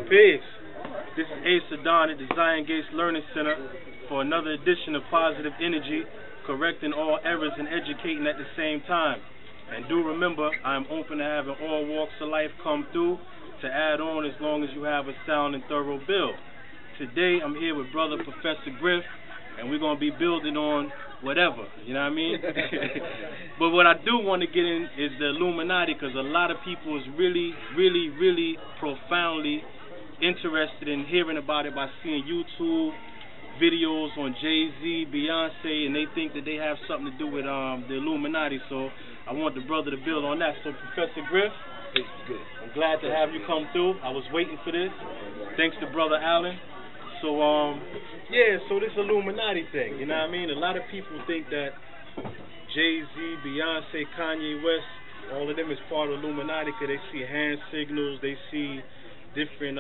Peace. This is Ace Adon at the ZIONGATES Learning Center for another edition of Positive Energy, correcting all errors and educating at the same time. And do remember, I am open to having all walks of life come through to add on as long as you have a sound and thorough build. Today, I'm here with brother Professor Griff, and we're going to be building on whatever, you know what I mean? But what I do want to get in is the Illuminati, because a lot of people is really profoundly interested in hearing about it by seeing YouTube videos on Jay-Z, Beyonce, and they think that they have something to do with the Illuminati. So I want the brother to build on that. So Professor Griff, I'm glad to have you come through. I was waiting for this. Thanks to Brother Allan. So yeah, so this Illuminati thing, you know what I mean? A lot of people think that Jay-Z, Beyonce, Kanye West, all of them is part of Illuminati because they see hand signals, they see different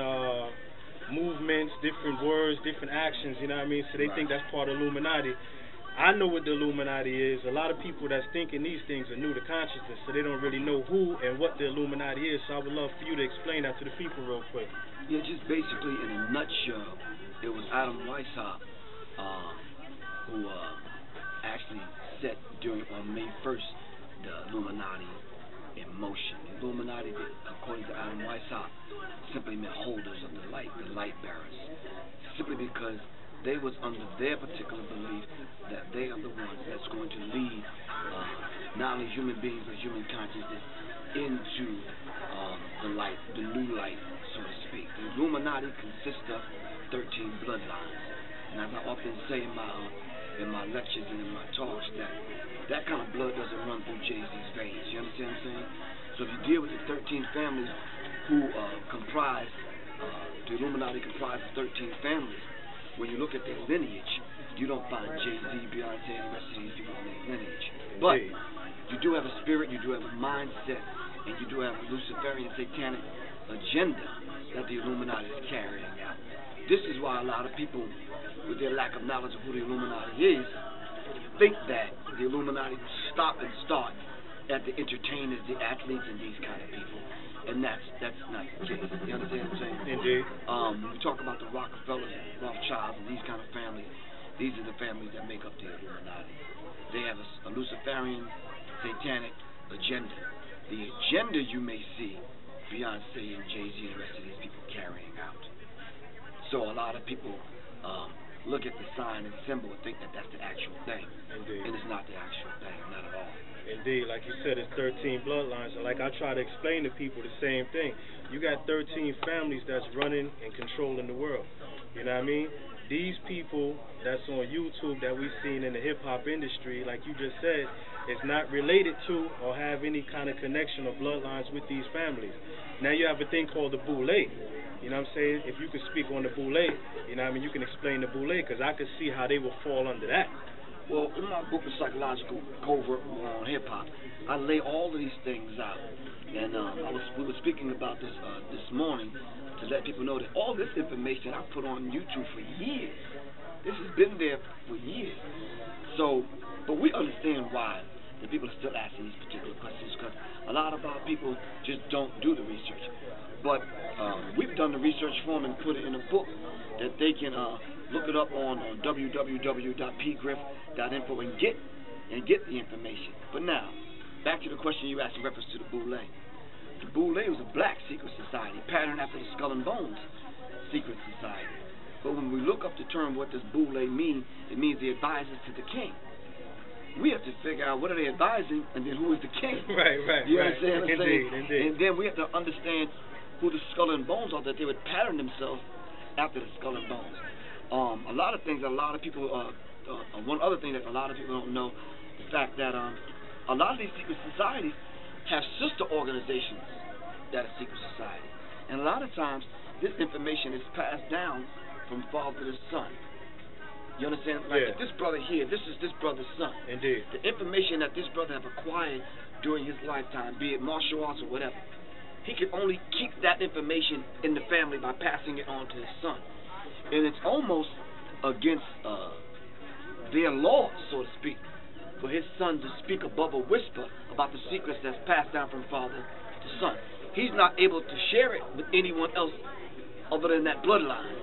movements, different words, different actions, you know what I mean? So they think that's part of Illuminati. I know what the Illuminati is. A lot of people that's thinking these things are new to consciousness, so they don't really know who and what the Illuminati is. So I would love for you to explain that to the people real quick. Yeah, just basically in a nutshell, it was Adam Weishaupt who actually set on May 1st the Illuminati in motion. The Illuminati, according to Adam Weishaupt, simply meant holders of the light bearers, simply because they was under their particular belief that they are the ones that's going to lead not only human beings but human consciousness into the light, the new light, so to speak. The Illuminati consists of 13 bloodlines, and as I often say in my lectures and in my talks, that kind of blood doesn't run through Jay-Z's veins. You understand what I'm saying? So if you deal with the 13 families who comprise, the Illuminati comprises 13 families. When you look at their lineage, you don't find Jay-Z, Beyonce, and the rest of these people in their lineage. But you do have a spirit, you do have a mindset, and you do have a Luciferian satanic agenda that the Illuminati is carrying out. This is why a lot of people, with their lack of knowledge of who the Illuminati is, think that the Illuminati stop and start at the entertainers, the athletes, and these kind of people. And that's not the case. You understand what I'm saying? Indeed. When we talk about the Rockefellers, Rothschilds, and these kind of families, these are the families that make up the Illuminati. They have a Luciferian, satanic agenda. The agenda you may see Beyonce and Jay-Z and the rest of these people carrying out. So a lot of people look at the sign and symbol and think that that's the actual thing. Indeed. And it's not the actual thing, not at all. Indeed, like you said, it's 13 bloodlines, and like I try to explain to people the same thing. You got 13 families that's running and controlling the world. You know what I mean? These people that's on YouTube that we've seen in the hip-hop industry, like you just said, is not related to or have any kind of connection or bloodlines with these families. Now you have a thing called the Boule. You know what I'm saying? If you could speak on the Boule, you know what I mean, you can explain the Boule, because I could see how they will fall under that. Well, in my book, The Psychological Covert on Hip-Hop, I lay all of these things out. And we were speaking about this this morning to let people know that all this information I put on YouTube for years. This has been there for years. So, but we understand why the people are still asking these particular questions, because a lot of our people just don't do the research. But we've done the research for them and put it in a book that they can look it up on www.pgriff.info and get the information. But now, back to the question you asked in reference to the Boule. The Boule was a black secret society, patterned after the Skull and Bones secret society. But when we look up the term, what does Boule mean? It means the advisors to the king. We have to figure out what are they advising, and then who is the king. Right. You understand what I'm saying? Indeed. And then we have to understand who the Skull and Bones are, that they would pattern themselves after the Skull and Bones. A lot of things that a lot of people, one other thing that a lot of people don't know, the fact that a lot of these secret societies have sister organizations that are secret societies. And a lot of times, this information is passed down from father to son. You understand? Like if this brother here, this is this brother's son. Indeed. The information that this brother have acquired during his lifetime, be it martial arts or whatever, he can only keep that information in the family by passing it on to his son. And it's almost against their law, so to speak, for his son to speak above a whisper about the secrets that's passed down from father to son. He's not able to share it with anyone else other than that bloodline.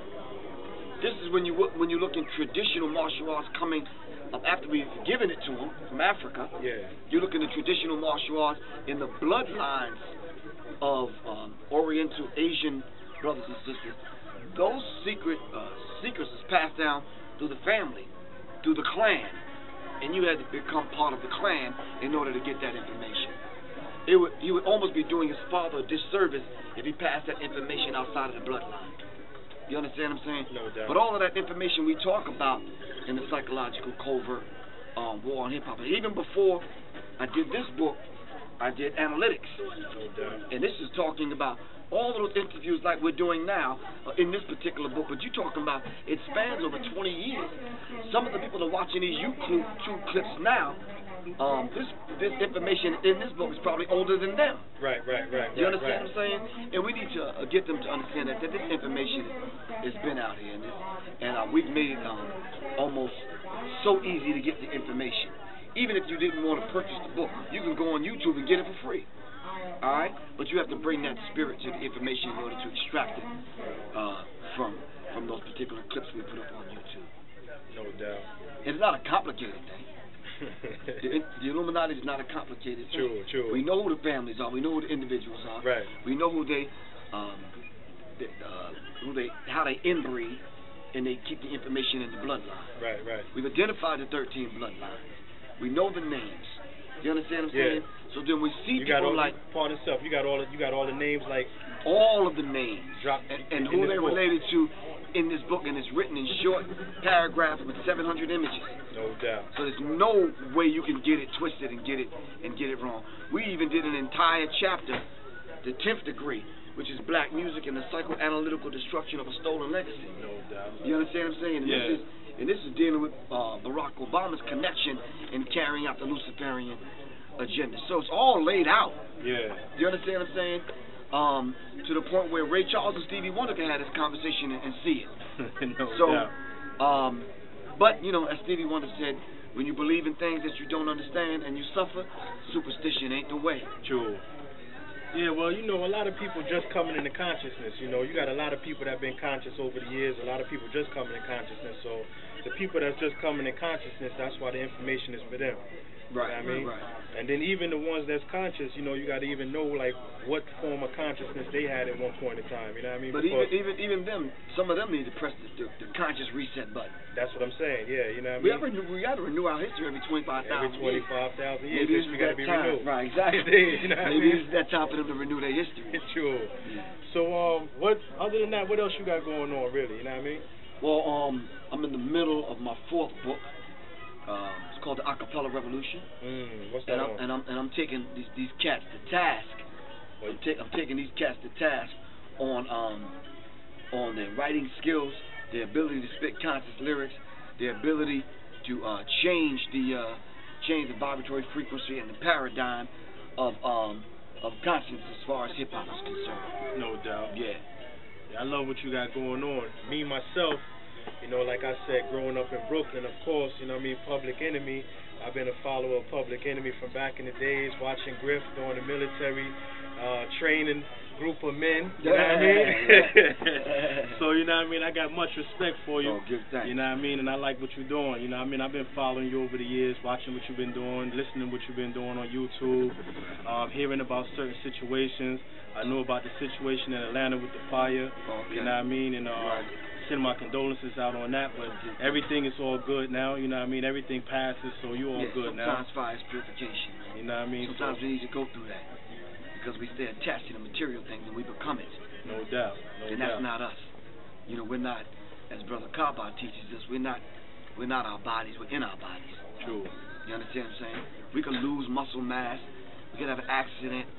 This is when you look in traditional martial arts coming up after we've given it to them from Africa. Yeah. You look in the traditional martial arts in the bloodlines of Oriental Asian brothers and sisters. Those secrets is passed down through the family, through the clan, and you had to become part of the clan in order to get that information. He would almost be doing his father a disservice if he passed that information outside of the bloodline. You understand what I'm saying? No doubt. But all of that information we talk about in the psychological covert war on hip-hop. Even before I did this book, I did analytics. No doubt. And this is talking about all of those interviews like we're doing now in this particular book. But you're talking about it spans over 20 years. Some of the people that are watching these YouTube clips now, this information in this book is probably older than them. Right. You understand what I'm saying? And we need to get them to understand that this information has been out here, and we've made it almost so easy to get the information. Even if you didn't want to purchase the book, you can go on YouTube and get it for free. All right? But you have to bring that spirit to the information in order to extract it from those particular clips we put up on YouTube. No doubt. It's not a complicated thing. The Illuminati is not a complicated thing. True. We know who the families are. We know who the individuals are. Right. We know who how they inbreed, and they keep the information in the bloodline. Right. We've identified the 13 bloodlines. We know the names. You understand what I'm saying? So then we see people like part of stuff. You got all the names, like all of the names and who they're book. related to in this book, and it's written in short paragraphs with 700 images. No doubt. So there's no way you can get it twisted and get it wrong. We even did an entire chapter, the 10th degree, which is black music and the psychoanalytical destruction of a stolen legacy. No doubt. You understand what I'm saying? And this is dealing with Barack Obama's connection in carrying out the Luciferian agenda. So it's all laid out. Yeah. You understand what I'm saying? To the point where Ray Charles and Stevie Wonder can have this conversation and see it. No doubt. But, you know, as Stevie Wonder said, when you believe in things that you don't understand and you suffer, superstition ain't the way. True. Yeah, well, you know, a lot of people just coming into consciousness. You know, you got a lot of people that have been conscious over the years, a lot of people just coming in consciousness. So the people that's just coming in consciousness, that's why the information is for them. Right, you know what I mean? Right. And then even the ones that's conscious, you know, you got to even know, like, what form of consciousness they had at one point in time. You know what I mean? But even them, some of them need to press the conscious reset button. That's what I'm saying, yeah, you know what I mean? We got to renew our history every 25,000 years. Every 25,000 years, maybe we got to be renewed. Right, exactly. You know what maybe I mean? it's that time for them to renew their history. True. Yeah. So, other than that, what else you got going on, really? You know what I mean? Well, I'm in the middle of my 4th book. It's called the Acapella Revolution. What's that on? And I'm taking these cats to task. I'm taking these cats to task on their writing skills, their ability to spit conscious lyrics, their ability to change the vibratory frequency and the paradigm of consciousness as far as hip hop is concerned. No doubt. Yeah. I love what you got going on. Me myself, you know, like I said, growing up in Brooklyn, of course, you know what I mean, Public Enemy. I've been a follower of Public Enemy from back in the days, watching Griff during the military, training group of men, you know what I mean? So, you know what I mean, I got much respect for you. Oh, give thanks. You know what I mean? And I like what you're doing, you know what I mean? I've been following you over the years, watching what you've been doing, listening to what you've been doing on YouTube, hearing about certain situations. I know about the situation in Atlanta with the fire, you know what I mean? And send my condolences out on that, but everything is all good now, you know what I mean? Everything passes, so you're all good now. Sometimes fire is purification, man. You know what I mean? Sometimes we need to go through that because we stay attached to the material things and we become it. No doubt. And that's not us. You know, we're not, as Brother Kaba teaches us, we're not our bodies, we're in our bodies. True. You understand what I'm saying? We can lose muscle mass, we can have an accident,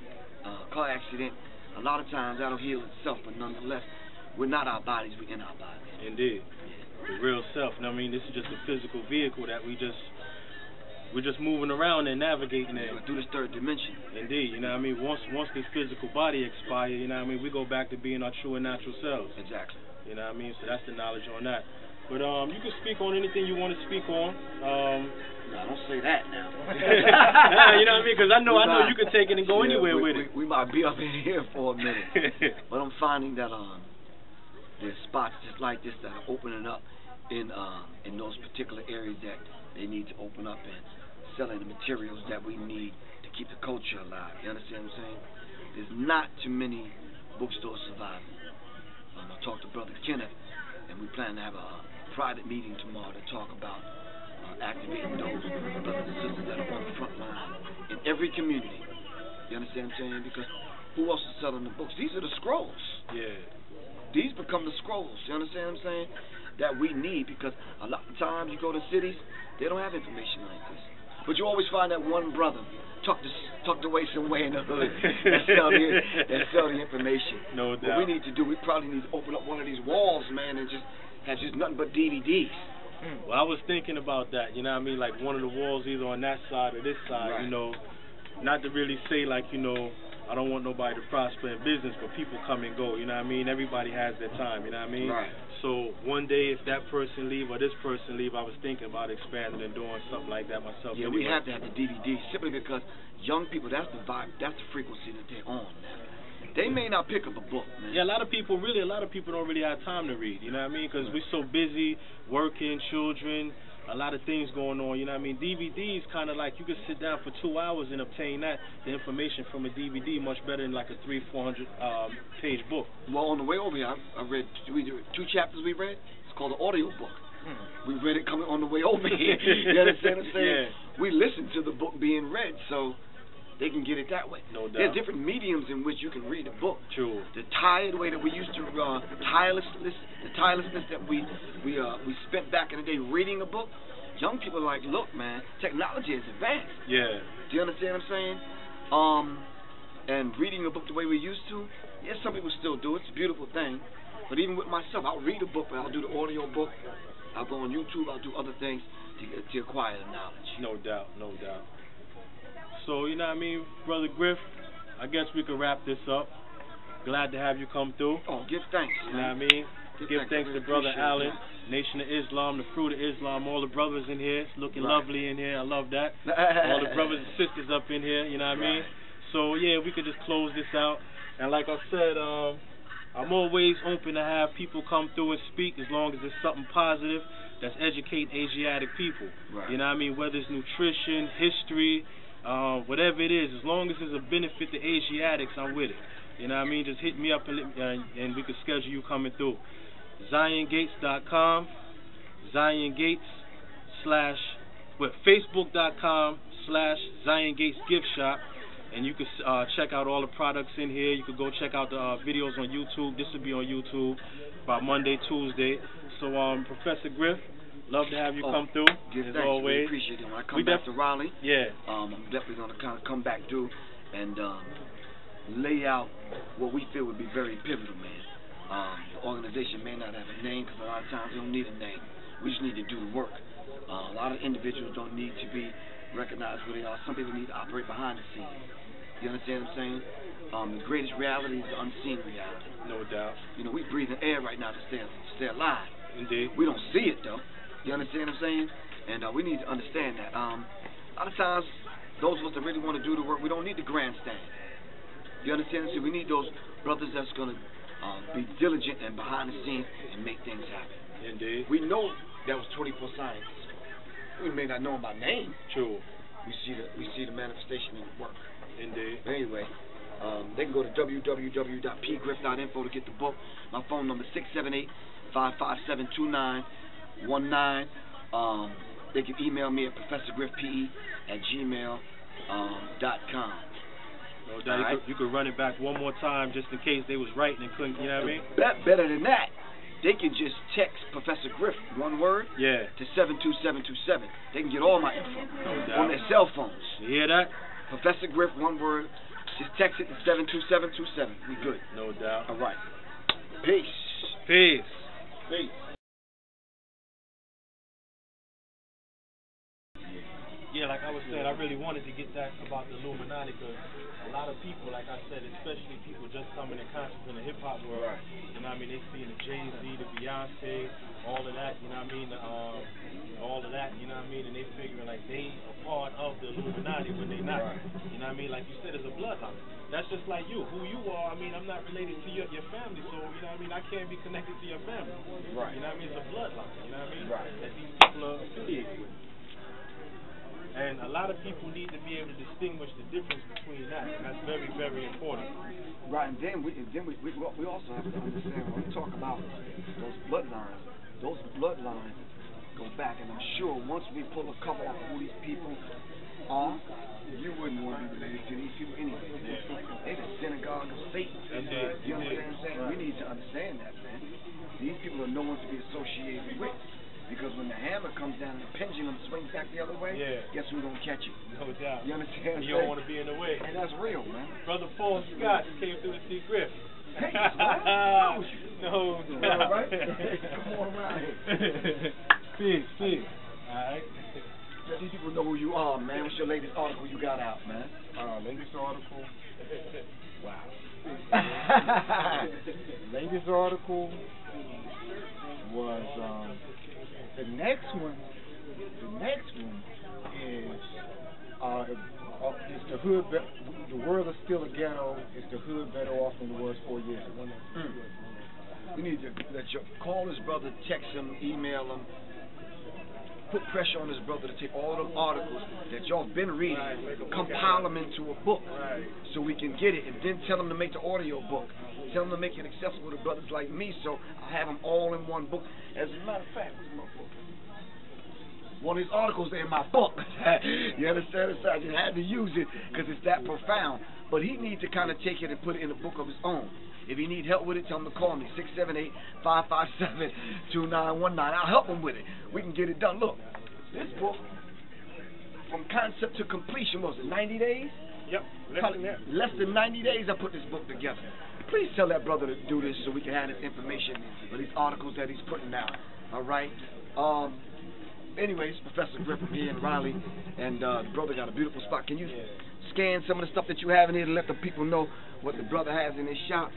car accident. A lot of times that'll heal itself, but nonetheless, we're not our bodies, we're in our bodies. Indeed. Yeah. The real self. And I mean, this is just a physical vehicle that we're just moving around and navigating in. Through this third dimension. Indeed. You know what I mean? Once this physical body expires, you know what I mean, we go back to being our true and natural selves. Exactly. You know what I mean? So that's the knowledge on that. But you can speak on anything you want to speak on. No, don't say that now. You know what I mean? Because I know you can take it and go anywhere with it. We might be up in here for a minute, but I'm finding that there's spots just like this that are opening up in those particular areas that they need to open up and selling the materials that we need to keep the culture alive. You understand what I'm saying? There's not too many bookstores surviving. I talked to Brother Kenneth, and we plan to have a private meeting tomorrow to talk about activating those brothers and sisters that are on the front line in every community. You understand what I'm saying? Because who else is selling the books? These are the scrolls. Yeah. These become the scrolls. You understand what I'm saying? That we need, because a lot of times you go to cities, they don't have information like this. But you always find that one brother tucked away somewhere in the hood that sell the information. No doubt. What we need to do, we probably need to open up one of these walls, man, and just have just nothing but DVDs. Well, I was thinking about that, you know what I mean? Like one of the walls either on that side or this side, right. You know. Not to really say like, you know, I don't want nobody to prosper in business, but people come and go, you know what I mean? Everybody has their time, you know what I mean? Right. So one day if that person leave or this person leave, I was thinking about expanding and doing something like that myself. Yeah, anyway. we have to have the DVD simply because young people, that's the vibe, that's the frequency that they're on now. They may not pick up a book, man. Yeah, a lot of people don't really have time to read, you know what I mean? Because we're so busy working, children, a lot of things going on, you know what I mean? DVDs kind of like you can sit down for 2 hours and obtain the information from a DVD much better than like a 300-400 page book. Well, on the way over here, I read 2 chapters we read. It's called the audio book. We read it coming on the way over here. You understand what I'm saying? Yeah. We listened to the book being read, so they can get it that way. No doubt. There's different mediums in which you can read a book. True. The tired way that we used to tirelessness that we spent back in the day reading a book. Young people are like, look, man, technology is advanced. Yeah. Do you understand what I'm saying? And reading a book the way we used to, yes, some people still do it. It's a beautiful thing. But even with myself, I'll read a book, but I'll do the audio book. I'll go on YouTube. I'll do other things to acquire the knowledge. No doubt, no doubt. So, you know what I mean, Brother Griff, I guess we could wrap this up. Glad to have you come through. Oh, give thanks, you know what I mean? Give thanks to Brother Allan, Nation of Islam, the Fruit of Islam, all the brothers in here. It's looking lovely in here. I love that. All the brothers and sisters up in here, you know what I mean? So, yeah, we could just close this out. And like I said, I'm always open to have people come through and speak as long as it's something positive that's educating Asiatic people. Right. You know what I mean? Whether it's nutrition, history, whatever it is, as long as it's a benefit to Asiatics, I'm with it. You know what I mean? Just hit me up and we can schedule you coming through. ZIONGATES.com, Facebook.com/ZionGates Gift Shop, and you can check out all the products in here. You could go check out the videos on YouTube. This will be on YouTube about Monday, Tuesday. So, Professor Griff, love to have you come through. As always. We appreciate it. When I come back to Raleigh, yeah, I'm definitely going to kind of come back through and lay out what we feel would be very pivotal, man. The organization may not have a name because a lot of times they don't need a name. We just need to do the work. A lot of individuals don't need to be recognized where they are. Some people need to operate behind the scenes. You understand what I'm saying? The greatest reality is the unseen reality. No doubt. You know, we breathe in air right now to stay alive. Indeed. We don't see it, though. You understand what I'm saying? And we need to understand that. A lot of times, those of us that really want to do the work, we don't need the grandstand. You understand? So we need those brothers that's going to be diligent and behind the scenes and make things happen. Indeed. We know that was 24 scientists. We may not know them by name. True. We see the manifestation in the work. Indeed. But anyway, they can go to www.pgriff.info to get the book. My phone number is 678-557-2919. They can email me at professorgriffpe@gmail.com. No doubt. Right. You could run it back one more time just in case they was right and couldn't, you know what I mean? Better than that, they can just text Professor Griff, one word, to 72727. They can get all my info on their cell phones. You hear that? Professor Griff, one word, just text it to 72727. We good. No doubt. All right. Peace. Peace. Peace. Yeah, like I was saying, I really wanted to get that about the Illuminati because a lot of people, like I said, especially people just coming in conscious in the hip-hop world, you know what I mean, they see the Jay-Z, the Beyonce, all of that, you know what I mean, all of that, you know what I mean, and they figuring like they are part of the Illuminati. Illuminati, but they not. Right. You know what I mean? Like you said, it's a bloodline. That's just like you. Who you are, I mean, I'm not related to your family, so, you know what I mean? I can't be connected to your family. Right. You know what I mean? It's a bloodline, you know what I mean? Right. That these people are affiliated with. And a lot of people need to be able to distinguish the difference between that, and that's very, very important. Right, and then we also have to understand when we talk about those bloodlines go back, and I'm sure once we pull a cover off of who these people are, you wouldn't want to be related to these people anyway. They're the synagogue of Satan. You understand what I'm saying? We need to understand that, man. These people are no one to be associated with. Because when the hammer comes down and the pendulum swings back the other way, guess who's going to catch you? No doubt. You understand? You don't want to be in the way. And that's real, man. Brother Paul Scott came through to see Griff. Hey, man. No doubt. All right? Come on around here. Peace. All right. Let these people know who you are, man. What's your latest article you got out, man? Latest article. Wow. Latest article was the next one is it's the hood. The world is still a ghetto. It's the hood better off than it was 4 years ago. We need to call his brother, text him, email him. Put pressure on his brother to take all the articles that y'all been reading, compile them into a book, so we can get it, and then tell them to make the audio book. Tell them to make it accessible to brothers like me, so I have them all in one book. As a matter of fact, what's my book? One of these articles are in my book. You understand? So I just had to use it because it's that profound. But he needs to kind of take it and put it in a book of his own. If you need help with it, tell him to call me, 678-557-2919. I'll help him with it. We can get it done. Look, this book, from concept to completion, was it 90 days? Yep. Less than 90 days I put this book together. Please tell that brother to do this so we can have this information or these articles that he's putting out. All right? Anyways, Professor Griff here in Raleigh, and the brother got a beautiful spot. Can you scan some of the stuff that you have in here to let the people know what the brother has in his shop?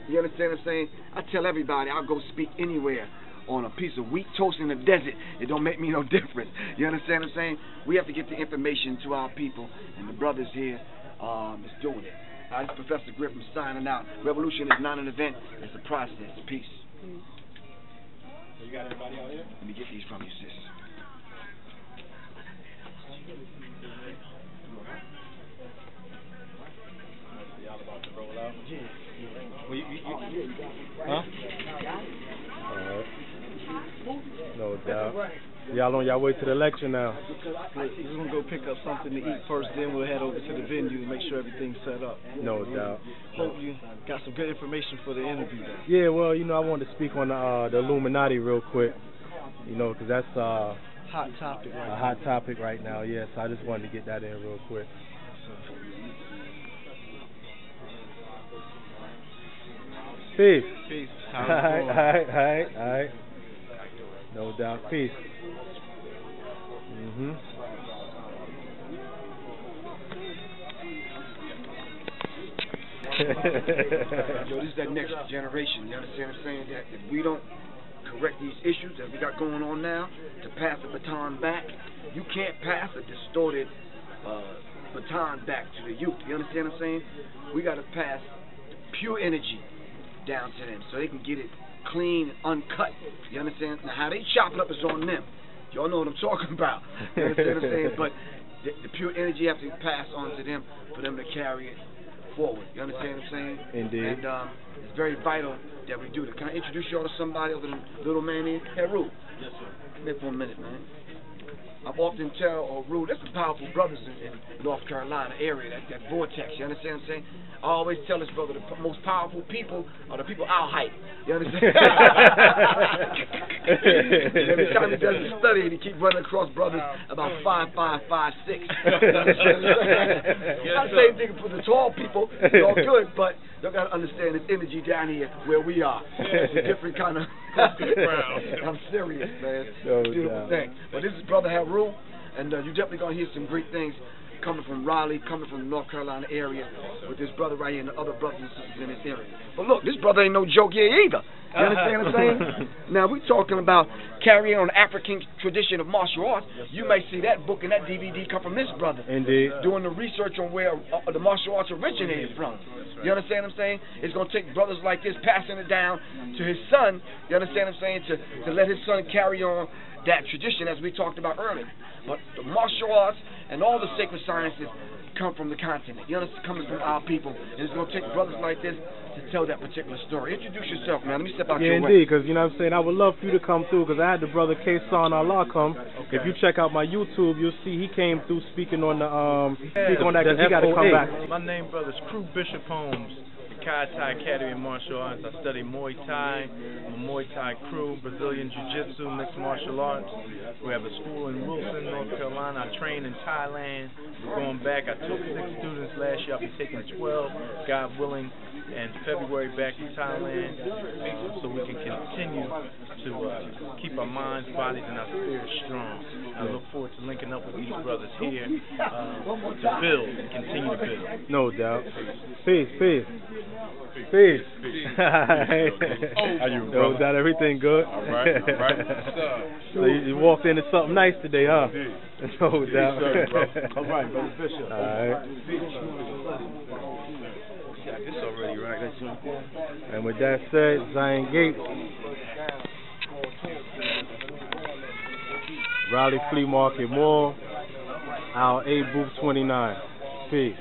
You understand what I'm saying? I tell everybody I'll go speak anywhere on a piece of wheat toast in the desert. It don't make me no difference. You understand what I'm saying? We have to get the information to our people, and the brothers here is doing it. This is Professor Griff. I'm signing out. Revolution is not an event. It's a process. Peace. You got everybody out here? Let me get these from you, sis. Y'all about to roll out? Well, huh? Alright. No doubt. Y'all on y'all way to the lecture now? We're going to go pick up something to eat first, then we'll head over to the venue and make sure everything's set up. No doubt. Hope you got some good information for the interview, though. Yeah, well, you know, I wanted to speak on the Illuminati real quick, you know, because that's hot topic right a hot topic right now, yes. I just wanted to get that in real quick. Peace. Peace. All right. No doubt. Peace. Yo, this is that next generation. You understand what I'm saying? That if we don't correct these issues that we got going on now, to pass the baton back, you can't pass a distorted baton back to the youth. You understand what I'm saying? We got to pass pure energy down to them so they can get it clean and uncut. You understand? Now, how they chop it up is on them. Y'all know what I'm talking about. You understand what I'm saying? But the pure energy have to pass on to them for them to carry it forward. You understand what I'm saying? Indeed. And it's very vital that we do that. Can I introduce y'all to somebody other than little man here? Hey, Rue. Yes, sir. Come here for a minute, man. I often tell Rue, there's some powerful brothers in North Carolina area, that vortex. You understand what I'm saying? I always tell this brother the most powerful people are the people our height. You understand? Every time he does his study, he keeps running across brothers about 5'5", 5'6". I'm saying thing for the tall people, it's all good, but you got to understand this energy down here where we are. It's a different kind of. I'm serious, man. Beautiful thing. But this is Brother Haru, and you're definitely gonna hear some great things coming from Raleigh, coming from the North Carolina area, with this brother right here and the other brothers and sisters in this area. But look, this brother ain't no joke here either. You understand what I'm saying? Now, we're talking about carrying on the African tradition of martial arts. You may see that book and that DVD come from this brother. Indeed. Doing the research on where the martial arts originated from. You understand what I'm saying? It's going to take brothers like this passing it down to his son, you understand what I'm saying, to let his son carry on that tradition as we talked about earlier. But the martial arts and all the sacred sciences come from the continent. You understand? Coming from our people. And it's going to take brothers like this to tell that particular story. Introduce yourself, man. Let me step out your way. Yeah, indeed, because, you know what I'm saying, I would love for you to come through, because I had the brother K-San Allah come. Okay. If you check out my YouTube, you'll see he came through speaking on the, speaking on that, because he got to come back. My name, brother, is Crew Bishop Holmes. Kai Thai Academy of Martial Arts. I study Muay Thai. I'm a Muay Thai crew, Brazilian Jiu-Jitsu, mixed martial arts. We have a school in Wilson, North Carolina. I train in Thailand. We're going back. I took 6 students last year. I'll be taking 12, God willing, in February back to Thailand, so we can continue to keep our minds, bodies, and our spirits strong. I look forward to linking up with these brothers here to build and continue to build. No doubt. Peace, peace. Peace. How you, brother? No doubt, everything good? All right, all right. So you walked into something nice today, huh? No doubt. Yes, sir, All right, Brother Bishop. All right. This already right. And with that said, Zion Gates, Raleigh Flea Market Mall, our A Booth 29. Peace.